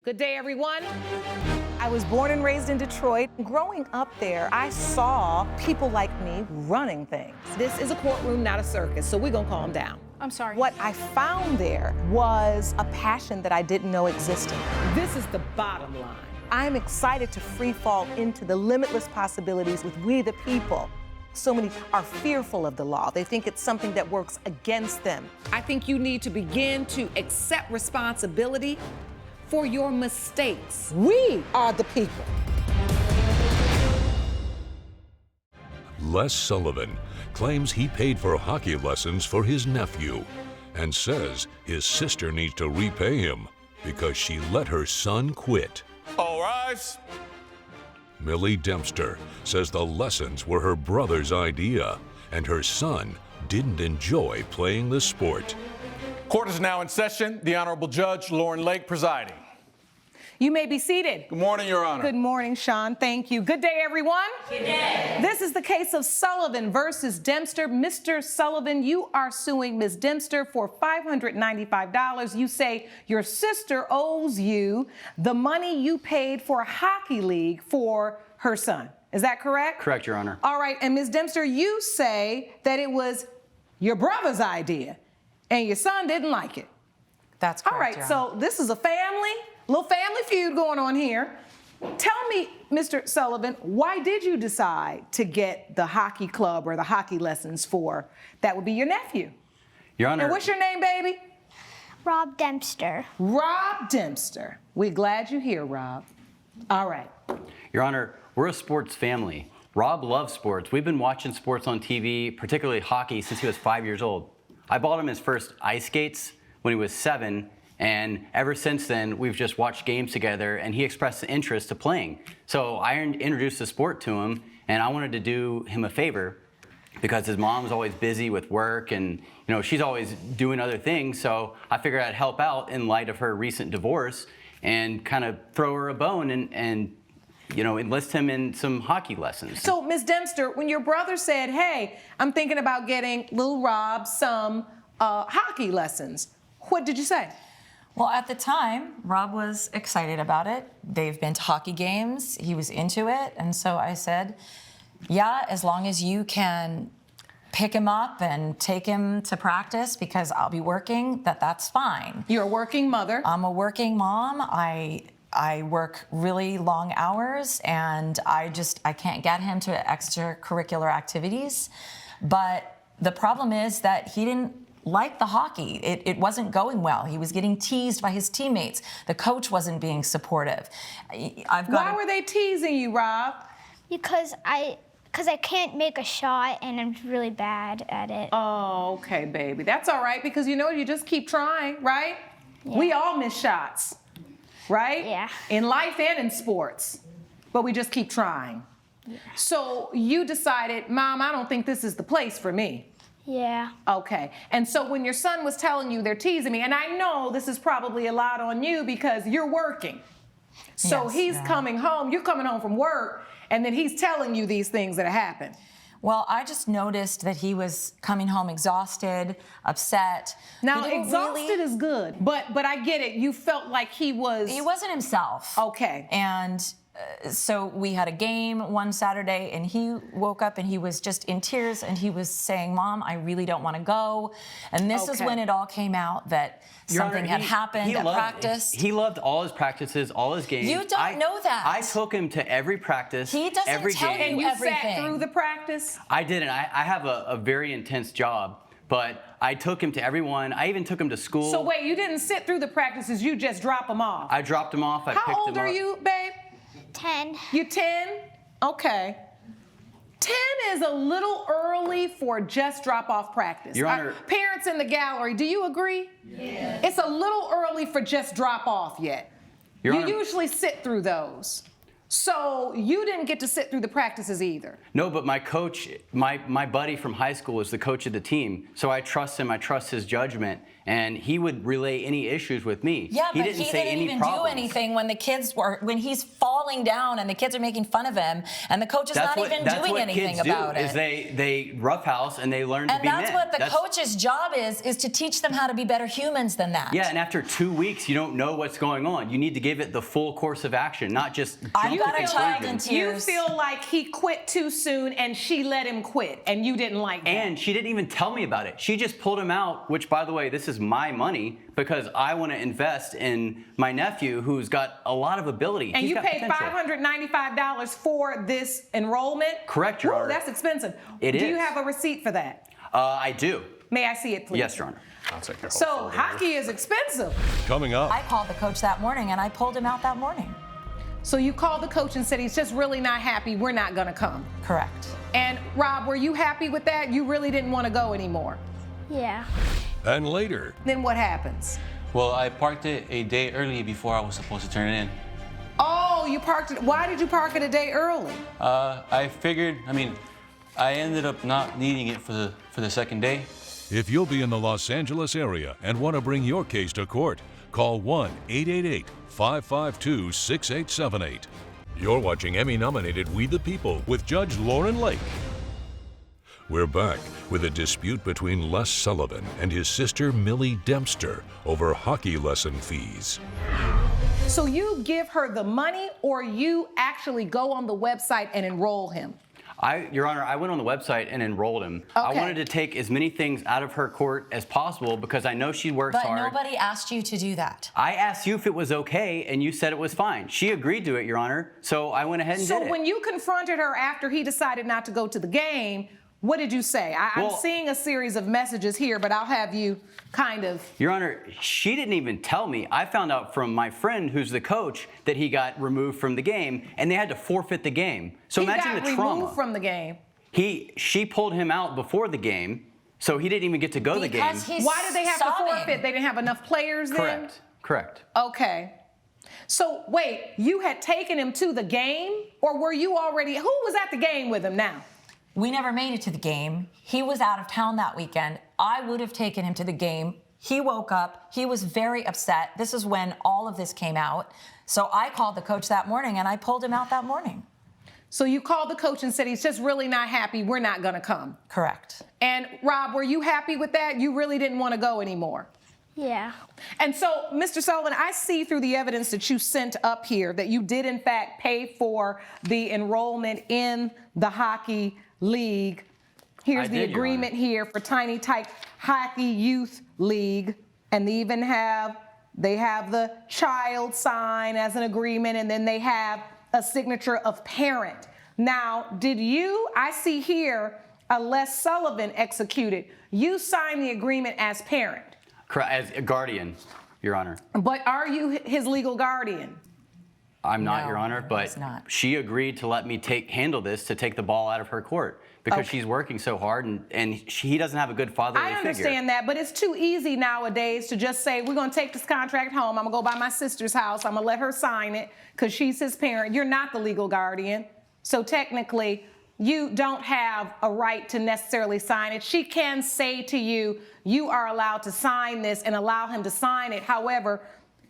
Good day, everyone. I was born and raised in Detroit. Growing up there, I saw people like me running things. This is a courtroom, not a circus, so we're gonna calm down. I'm sorry. What I found there was a passion that I didn't know existed. This is the bottom line. I'm excited to free fall into the limitless possibilities with we the people. So many are fearful of the law. They think it's something that works against them. I think you need to begin to accept responsibility for your mistakes. We are the people. Les Sullivan claims he paid for hockey lessons for his nephew and says his sister needs to repay him because she let her son quit. All rise. Millie Dempster says the lessons were her brother's idea and her son didn't enjoy playing the sport. Court is now in session. The Honorable Judge Lauren Lake presiding. You may be seated. Good morning, Your Honor. Good morning, Sean. Thank you. Good day, everyone. Good day. This is the case of Sullivan versus Dempster. Mr. Sullivan, you are suing Ms. Dempster for $595. You say your sister owes you the money you paid for a hockey league for her son. Is that correct? Correct, Your Honor. All right. And Ms. Dempster, you say that it was your brother's idea and your son didn't like it. That's correct. All right. So this is a little family feud going on here. Tell me, Mr. Sullivan, why did you decide to get the hockey club or the hockey lessons for, that would be your nephew? Your Honor. And what's your name, baby? Rob Dempster. Rob Dempster. We're glad you're here, Rob. All right. Your Honor, we're a sports family. Rob loves sports. We've been watching sports on TV, particularly hockey, since he was 5 years old. I bought him his first ice skates when he was 7, and ever since then, we've just watched games together, and he expressed an interest to playing. So I introduced the sport to him, and I wanted to do him a favor because his mom's always busy with work, and she's always doing other things. So I figured I'd help out in light of her recent divorce and kind of throw her a bone and enlist him in some hockey lessons. So, Ms. Dempster, when your brother said, hey, I'm thinking about getting little Rob some hockey lessons, what did you say? Well, at the time, Rob was excited about it. They've been to hockey games. He was into it. And so I said, yeah, as long as you can pick him up and take him to practice because I'll be working, that's fine. You're a working mother. I'm a working mom. I work really long hours, and I can't get him to extracurricular activities. But the problem is that he didn't like the hockey. It wasn't going well. He was getting teased by his teammates. The coach wasn't being supportive. Why were they teasing you, Rob? Because I can't make a shot and I'm really bad at it. Oh, okay, baby. That's all right because you just keep trying, right? Yeah. We all miss shots, right? Yeah. In life and in sports, but we just keep trying. Yeah. So you decided, Mom, I don't think this is the place for me. Yeah. Okay. And so when your son was telling you they're teasing me, and I know this is probably a lot on you because you're working. So Yes, he's yeah. coming home, you're coming home from work, and then he's telling you these things that happened. Well, I just noticed that he was coming home exhausted, upset. Now, He didn't exhausted is good, but I get it. You felt like he wasn't himself. Okay. And so we had a game one Saturday, and he woke up and he was just in tears, and he was saying, Mom, I really don't want to go. And this is Okay. when it all came out that Your something Honor, had happened at practice. He loved all his practices, all his games. You don't know that. I took him to every practice, He doesn't every tell game. And you sat everything. through the practice? I didn't. I have a very intense job, but I took him to everyone. I even took him to school. So wait, you didn't sit through the practices, you just drop them off? I dropped him off. I picked him How up. old are you, babe? 10. You 10? Okay. 10 is a little early for just drop-off practice. Your Honor. Parents in the gallery, do you agree? Yeah. It's a little early for just drop-off yet. Your You Honor. usually sit through those. So you didn't get to sit through the practices either. No, but my coach, my buddy from high school is the coach of the team. So I trust him. I trust his judgment. and he would relay any issues with me. Yeah, he but didn't he say didn't any even problems. do anything when he's falling down and the kids are making fun of him, and the coach is not even doing anything about it. Is they roughhouse and they learn to be men. And that's what the coach's job is to teach them how to be better humans than that. Yeah, and after 2 weeks, you don't know what's going on. You need to give it the full course of action, not just I've jump got to a child in conclusions. tears. You feel like he quit too soon and she let him quit, and you didn't like that. And she didn't even tell me about it. She just pulled him out, which, by the way, this is my money because I want to invest in my nephew who's got a lot of ability. And He's you got paid potential. $595 for this enrollment? Correct, Your Ooh, Honor. that's expensive. It Do you is. have a receipt for that? I do. May I see it, please? Yes, Your Honor. I'll take your whole So folder. hockey is expensive. Coming up. I called the coach that morning and I pulled him out that morning. So you called the coach and said he's just really not happy. We're not going to come. Correct. And Rob, were you happy with that? You really didn't want to go anymore. Yeah. And later. Then what happens? Well, I parked it a day early before I was supposed to turn it in. Oh, you parked it. Why did you park it a day early? I figured, I ended up not needing it for the second day. If you'll be in the Los Angeles area and want to bring your case to court, call 1-888-552-6878. You're watching Emmy-nominated We the People with Judge Lauren Lake. We're back with a dispute between Les Sullivan and his sister Millie Dempster over hockey lesson fees. So you give her the money, or you actually go on the website and enroll him? Your Honor, I went on the website and enrolled him. I Okay. wanted to take as many things out of her court as possible because I know she works But hard. nobody asked you to do that. I asked you if it was okay, and you said it was fine. She agreed to it, Your Honor, so I went ahead and did So it. when you confronted her after he decided not to go to the game, what did you say? I'm Well- seeing a series of messages here, but I'll have you kind of. Your Honor, she didn't even tell me. I found out from my friend who's the coach that he got removed from the game, and they had to forfeit the game. So He imagine got the trauma. removed from the game. She pulled him out before the game, so he didn't even get to go to the game. Because he's Why did they have sobbing. to forfeit? They didn't have enough players then? Correct. Okay. So wait, you had taken him to the game, or were you already? Who was at the game with him now? We never made it to the game. He was out of town that weekend. I would have taken him to the game. He woke up. He was very upset. This is when all of this came out. So I called the coach that morning and I pulled him out that morning. So you called the coach and said he's just really not happy. We're not going to come. Correct. And Rob, were you happy with that? You really didn't want to go anymore. Yeah. And so, Mr. Sullivan, I see through the evidence that you sent up here that you did, in fact, pay for the enrollment in the hockey league. Here's I the did, Your agreement Honor. here for Tiny Tyke Hockey Youth League. And they even have the child sign as an agreement, and then they have a signature of parent. Now, I see here a Les Sullivan executed. You signed the agreement as parent. As a guardian, Your Honor. But are you his legal guardian? I'm not, No, Your Honor, he's but not. she agreed to let me handle this to take the ball out of her court because Okay. she's working so hard and he doesn't have a good fatherly I figure. understand that, but it's too easy nowadays to just say, we're going to take this contract home. I'm going to go by my sister's house. I'm going to let her sign it because she's his parent. You're not the legal guardian. So technically, you don't have a right to necessarily sign it. She can say to you, you are allowed to sign this and allow him to sign it. However,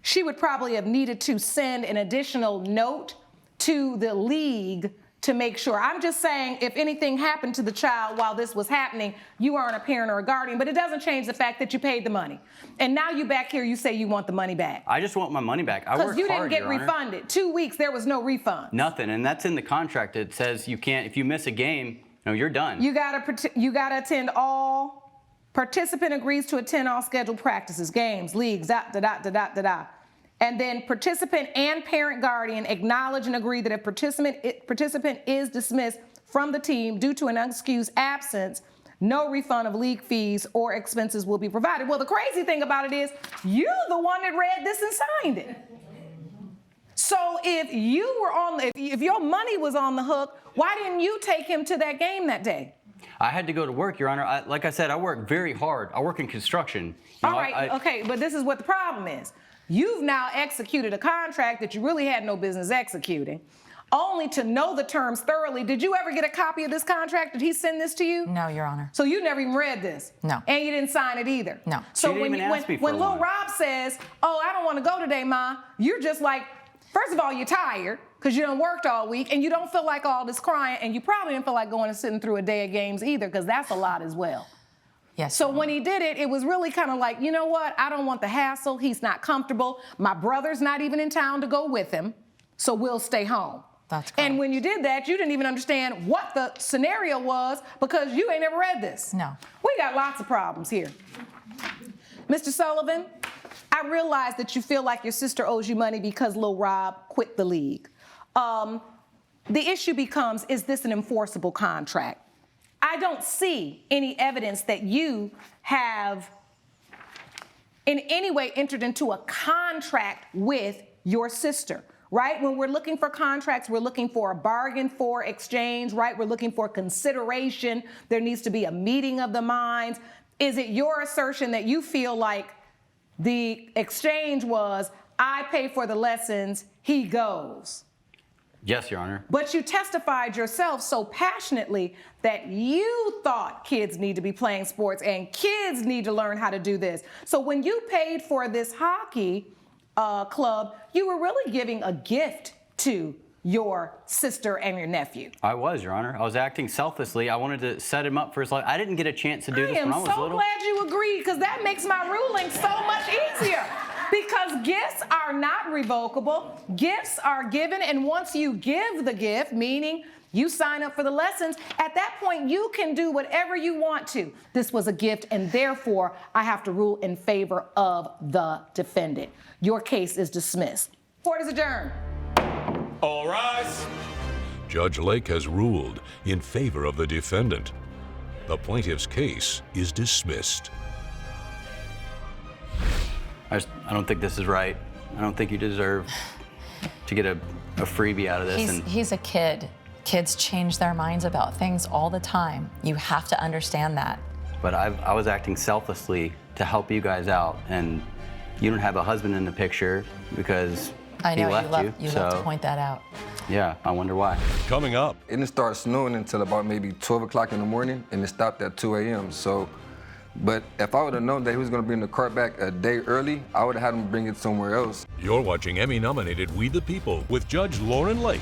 she would probably have needed to send an additional note to the league to make sure. I'm just saying, if anything happened to the child while this was happening, you aren't a parent or a guardian, but it doesn't change the fact that you paid the money. And now you back here, you say you want the money back. I just want my money back. I Because worked you didn't hard, get Your Honor. refunded. 2 weeks, there was no refund. Nothing, and that's in the contract. It says you can't, if you miss a game, you're done. You gotta attend all, participant agrees to attend all scheduled practices, games, leagues, da-da-da-da-da-da-da. And then participant and parent guardian acknowledge and agree that if participant is dismissed from the team due to an unexcused absence, no refund of league fees or expenses will be provided. Well, the crazy thing about it is, you're the one that read this and signed it. So if if your money was on the hook, why didn't you take him to that game that day? I had to go to work, Your Honor. Like I said, I work very hard. I work in construction. You know, All right, okay, but this is what the problem is. You've now executed a contract that you really had no business executing. only to know the terms thoroughly. Did you ever get a copy of this contract? Did he send this to you? No, Your Honor. So you never even read this? No. And you didn't sign it either? No. So She didn't even ask me for when Lil one. Rob says, oh, I don't want to go today, Ma, you're just like, first of all, you're tired because you done worked all week and you don't feel like all this crying, and you probably didn't feel like going and sitting through a day of games either, because that's a lot as well. Yes. So when he did it, it was really kind of like, you know what? I don't want the hassle. He's not comfortable. My brother's not even in town to go with him, so we'll stay home. That's correct. And when you did that, you didn't even understand what the scenario was because you ain't never read this. No. We got lots of problems here. Mr. Sullivan, I realize that you feel like your sister owes you money because Lil Rob quit the league. The issue becomes, is this an enforceable contract? I don't see any evidence that you have in any way entered into a contract with your sister, right? When we're looking for contracts, we're looking for a bargain for exchange, right? We're looking for consideration. There needs to be a meeting of the minds. Is it your assertion that you feel like the exchange was, I pay for the lessons, he goes? Yes, Your Honor. But you testified yourself so passionately that you thought kids need to be playing sports and kids need to learn how to do this. So when you paid for this hockey club, you were really giving a gift to your sister and your nephew. I was, Your Honor. I was acting selflessly. I wanted to set him up for his life. I didn't get a chance to do this when I was so little. glad you agreed, because that makes my ruling so much easier. Because gifts are not revocable. Gifts are given, and once you give the gift, meaning you sign up for the lessons, at that point you can do whatever you want to. This was a gift, and therefore I have to rule in favor of the defendant. Your case is dismissed. Court is adjourned. All rise. Judge Lake has ruled in favor of the defendant. The plaintiff's case is dismissed. I don't think this is right. I don't think you deserve to get a freebie out of this. He's a kid. Kids change their minds about things all the time. You have to understand that. But I was acting selflessly to help you guys out, and you don't have a husband in the picture because I know he left you love to point that out. Yeah, I wonder why. Coming up, It didn't start snowing until about maybe 12 o'clock in the morning, and it stopped at 2 a.m. So, but if I would have known that he was going to bring the cart back a day early, I would have had him bring it somewhere else. you're watching Emmy-nominated We the People with Judge Lauren Lake.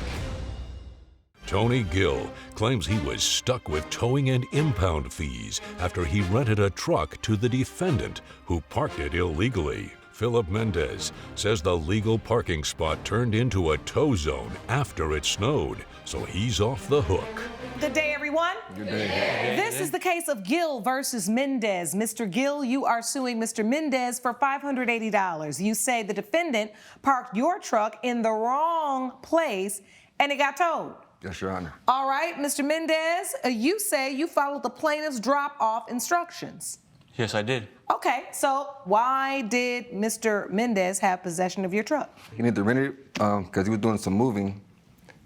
Tony Gill claims he was stuck with towing and impound fees after he rented a truck to the defendant who parked it illegally. Philip Mendes says the legal parking spot turned into a tow zone after it snowed, so he's off the hook. Good day, everyone. Good day. This is the case of Gill versus Mendes. Mr. Gill, you are suing Mr. Mendes for $580. You say the defendant parked your truck in the wrong place and it got towed. Yes, Your Honor. All right, Mr. Mendes, you say you followed the plaintiff's drop-off instructions. Yes, I did. Okay, so why did Mr. Mendes have possession of your truck? He needed to rent it because he was doing some moving.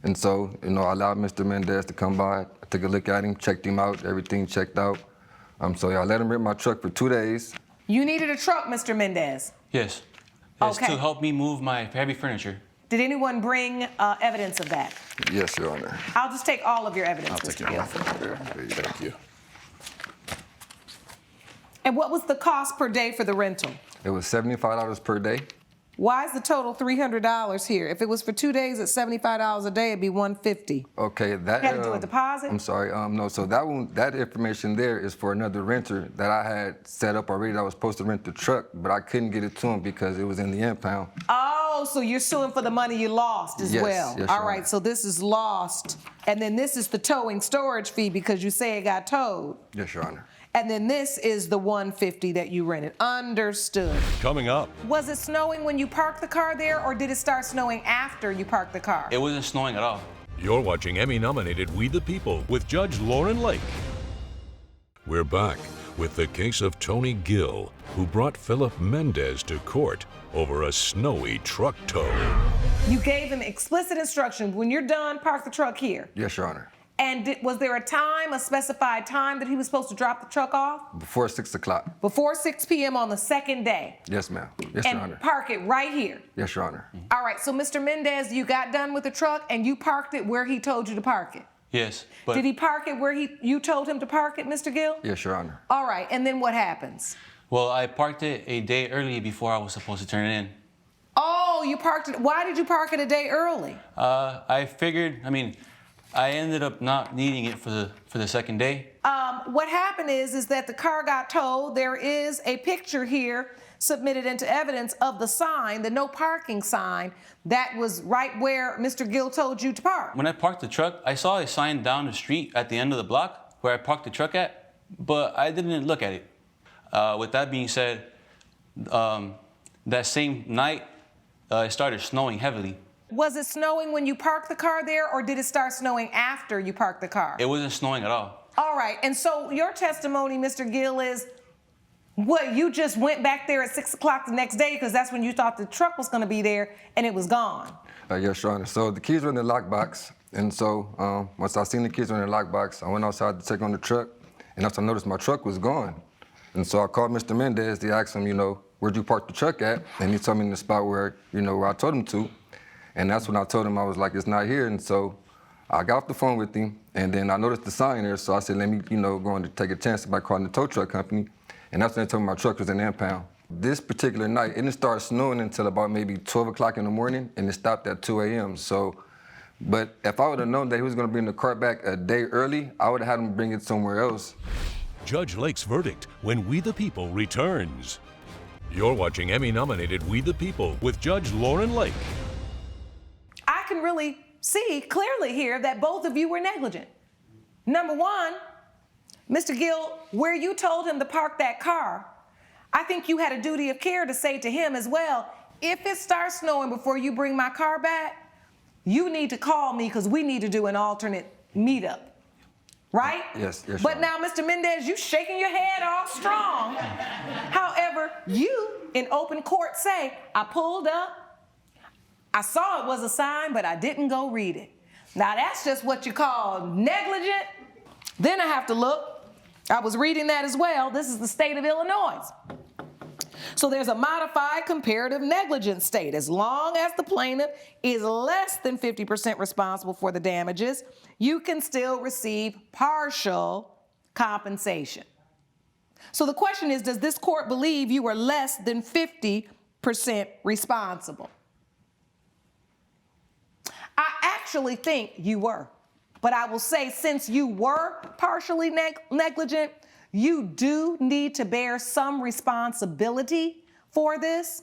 And so, I allowed Mr. Mendes to come by. I took a look at him, checked him out, everything checked out. So I let him rent my truck for 2 days. You needed a truck, Mr. Mendes. Yes. It's Okay. to help me move my heavy furniture. Did anyone bring evidence of that? Yes, Your Honor. I'll just take all of your evidence, Mr. Gill. Thank you. And what was the cost per day for the rental? It was $75 per day. Why is the total $300 here? If it was for 2 days at $75 a day, it'd be $150. Okay, that. You had to do a deposit? I'm sorry. No. So that information there is for another renter that I had set up already. That was supposed to rent the truck, but I couldn't get it to him because it was in the impound. Oh, so you're suing for the money you lost as Yes, well. yes, All Your right, Honor. so this is lost. And then this is the towing storage fee because you say it got towed. Yes, Your Honor. And then this is the $150 that you rented. Understood. Coming up, Was it snowing when you parked the car there, or did it start snowing after you parked the car? It wasn't snowing at all. you're watching Emmy-nominated We the People with Judge Lauren Lake. We're back with the case of Tony Gill, who brought Philip Mendes to court over a snowy truck tow. You gave him explicit instructions. When you're done, park the truck here. Yes, Your Honor. And was there a specified time that he was supposed to drop the truck off? Before 6 o'clock. Before 6 p.m. on the second day. Yes, ma'am. Yes, Your And Honor. park it right here. Yes, Your Honor. All right, so Mr. Mendes, you got done with the truck and you parked it where he told you to park it. Yes, but Did he park it where you told him to park it, Mr. Gill? Yes, Your Honor. All right, and then what happens? well, I parked it a day early before I was supposed to turn it in. Oh, you parked it. Why did you park it a day early? I figured. I ended up not needing it for the second day. What happened is that the car got towed. There is a picture here submitted into evidence of the sign, the no parking sign, that was right where Mr. Gill told you to park. When I parked the truck, I saw a sign down the street at the end of the block where I parked the truck at, but I didn't look at it. With that being said, that same night, it started snowing heavily. Was it snowing when you parked the car there, or did it start snowing after you parked the car? It wasn't snowing at all. All right, and so your testimony, Mr. Gill, is what, you just went back there at 6 o'clock the next day because that's when you thought the truck was going to be there and it was gone? Yes, Your Honor. So the keys were in the lockbox. And so once I seen the keys were in the lockbox, I went outside to check on the truck. And after I noticed my truck was gone. And so I called Mr. Mendes to ask him, where'd you park the truck at? And he told me in the spot where I told him to. And that's when I told him, I was like, it's not here. And so I got off the phone with him, and then I noticed the sign there, so I said, let me, go on to take a chance by calling the tow truck company. And that's when they told me my truck was in the impound. This particular night, it didn't start snowing until about maybe 12 o'clock in the morning, and it stopped at 2 a.m. So, but if I would have known that he was gonna bring the car back a day early, I would have had him bring it somewhere else. Judge Lake's verdict when We the People returns. You're watching Emmy-nominated We the People with Judge Lauren Lake. I can really see clearly here that both of you were negligent. Number one, Mr. Gill, where you told him to park that car, I think you had a duty of care to say to him as well, if it starts snowing before you bring my car back, you need to call me because we need to do an alternate meetup. Right? Yes, yes. But now, Mr. Mendes, you shaking your head all strong. However, you in open court say, I pulled up, I saw it was a sign, but I didn't go read it. Now that's just what you call negligent. Then I have to look. I was reading that as well. This is the state of Illinois. So there's a modified comparative negligence state. As long as the plaintiff is less than 50% responsible for the damages, you can still receive partial compensation. So the question is, does this court believe you were less than 50% responsible? I actually think you were. But I will say, since you were partially negligent, you do need to bear some responsibility for this.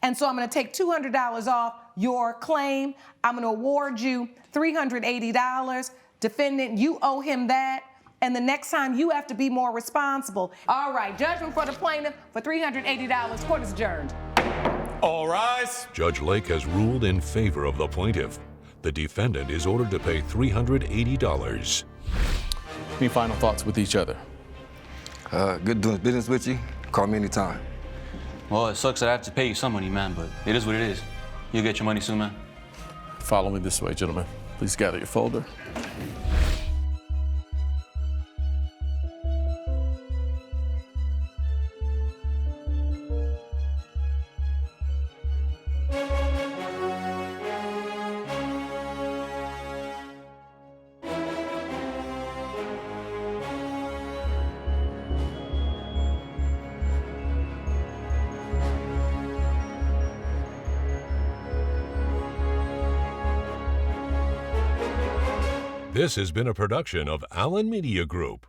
And so I'm going to take $200 off your claim. I'm going to award you $380. Defendant, you owe him that. And the next time you have to be more responsible. All right, judgment for the plaintiff for $380. Court is adjourned. All rise. Judge Lake has ruled in favor of the plaintiff. The defendant is ordered to pay $380. Any final thoughts with each other? Good doing business with you. Call me anytime. Well, it sucks that I have to pay you some money, man, but it is what it is. You'll get your money soon, man. Follow me this way, gentlemen. Please gather your folder. This has been a production of Allen Media Group.